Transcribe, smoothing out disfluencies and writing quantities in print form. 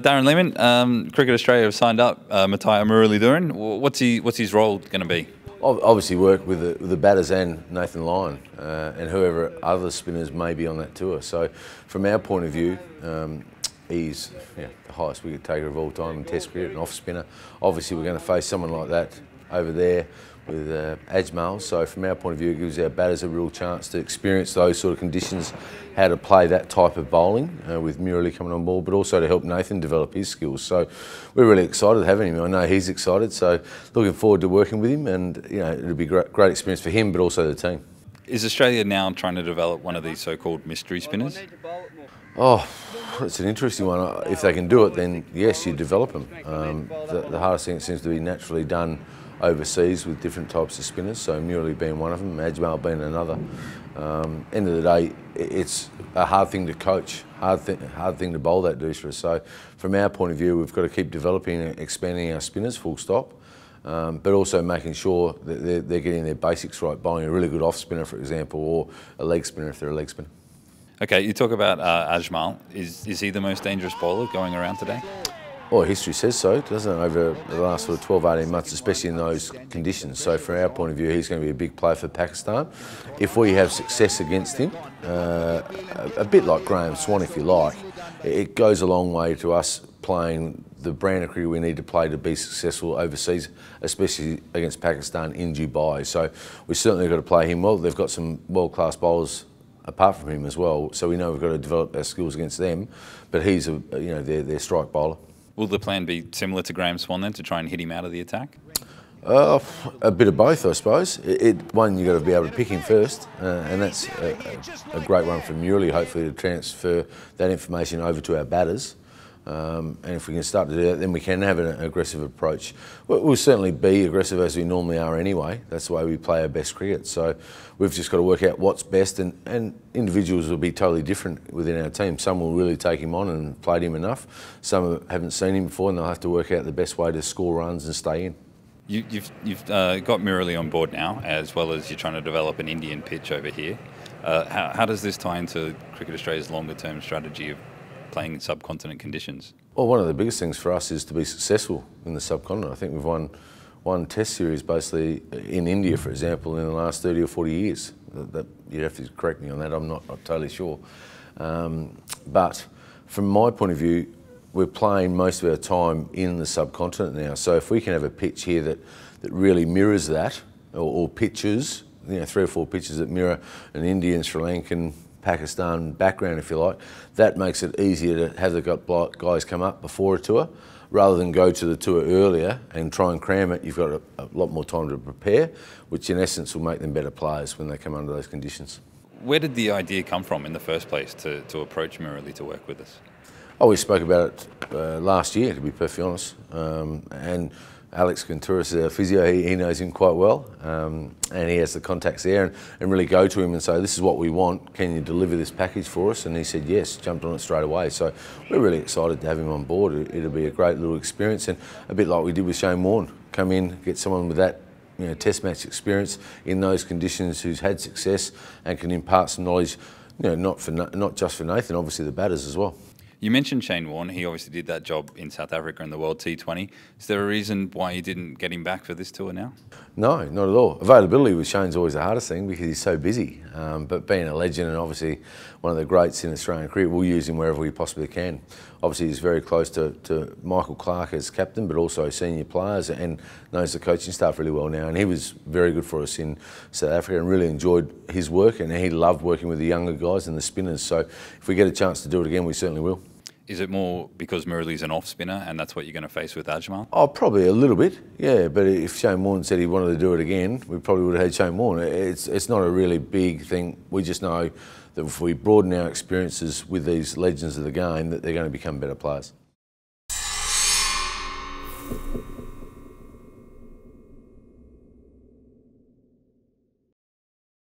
Darren Lehmann, Cricket Australia have signed up Matthias Muralitharan. What's his role going to be? Obviously work with the batters and Nathan Lyon and whoever other spinners may be on that tour. So from our point of view, he's the highest wicket taker of all time in Test cricket, an off spinner. Obviously we're going to face someone like that over there with Ajmal. So from our point of view, it gives our batters a real chance to experience those sort of conditions, how to play that type of bowling with Murali coming on board, but also to help Nathan develop his skills. So we're really excited having him. I know he's excited, so looking forward to working with him, and it'll be a great experience for him, but also the team. Is Australia now trying to develop one of these so-called mystery spinners? Oh, it's an interesting one. If they can do it, then yes, you develop them. The hardest thing seems to be naturally done overseas with different types of spinners, so Murali being one of them, Ajmal being another. End of the day, it's a hard thing to coach, hard thing to bowl that deucer. So from our point of view, we've got to keep developing and expanding our spinners, full stop, but also making sure that they're getting their basics right, bowling a really good off spinner, for example, or a leg spinner if they're a leg spinner. Okay, you talk about Ajmal. Is he the most dangerous bowler going around today? Well, history says so, doesn't it, over the last sort of 12, 18 months, especially in those conditions. So from our point of view, he's going to be a big player for Pakistan. If we have success against him, a bit like Graham Swan, if you like, it goes a long way to us playing the brand of cricket we need to play to be successful overseas, especially against Pakistan in Dubai. So we've certainly got to play him well. They've got some world-class bowlers apart from him as well, so we know we've got to develop our skills against them, but he's their strike bowler. Will the plan be similar to Graham Swan then, to try and hit him out of the attack? A bit of both, I suppose. One, you've got to be able to pick him first, and that's a great one for Murali, hopefully, to transfer that information over to our batters. And if we can start to do that, then we can have an aggressive approach. We'll certainly be aggressive as we normally are anyway. That's the way we play our best cricket. So we've just got to work out what's best, and individuals will be totally different within our team. Some will really take him on and played him enough. Some haven't seen him before, and they'll have to work out the best way to score runs and stay in. You've got Murali on board now, as well as you're trying to develop an Indian pitch over here. How does this tie into Cricket Australia's longer-term strategy of playing in subcontinent conditions? Well, one of the biggest things for us is to be successful in the subcontinent. I think we've won one Test series basically in India, for example, in the last 30 or 40 years. You'd have to correct me on that, I'm not totally sure. But from my point of view, we're playing most of our time in the subcontinent now. So if we can have a pitch here that really mirrors that, or pitches, 3 or 4 pitches that mirror an Indian, Sri Lankan, Pakistan background, if you like, that makes it easier to have the guys come up before a tour, rather than go to the tour earlier and try and cram it. You've got a lot more time to prepare, which in essence will make them better players when they come under those conditions. Where did the idea come from in the first place to approach Murali to work with us? Oh, we spoke about it last year, to be perfectly honest, and Alex Contouris, our physio, he knows him quite well, and he has the contacts there, and really go to him and say, this is what we want, can you deliver this package for us? And he said yes, jumped on it straight away. So we're really excited to have him on board. It'll be a great little experience, and a bit like we did with Shane Warne. Come in, get someone with that test match experience in those conditions who's had success and can impart some knowledge, not just for Nathan, obviously the batters as well. You mentioned Shane Warne. He obviously did that job in South Africa in the World T20. Is there a reason why you didn't get him back for this tour now? No, not at all. Availability with Shane's always the hardest thing because he's so busy. But being a legend and obviously one of the greats in Australian cricket, we'll use him wherever we possibly can. Obviously he's very close to Michael Clarke as captain, but also senior players, and knows the coaching staff really well now. And he was very good for us in South Africa and really enjoyed his work, and he loved working with the younger guys and the spinners. So if we get a chance to do it again, we certainly will. Is it more because Murali's an off spinner and that's what you're going to face with Ajmal? Oh, probably a little bit, yeah. But if Shane Warne said he wanted to do it again, we probably would have had Shane Warne. It's not a really big thing. We just know that if we broaden our experiences with these legends of the game, that they're going to become better players.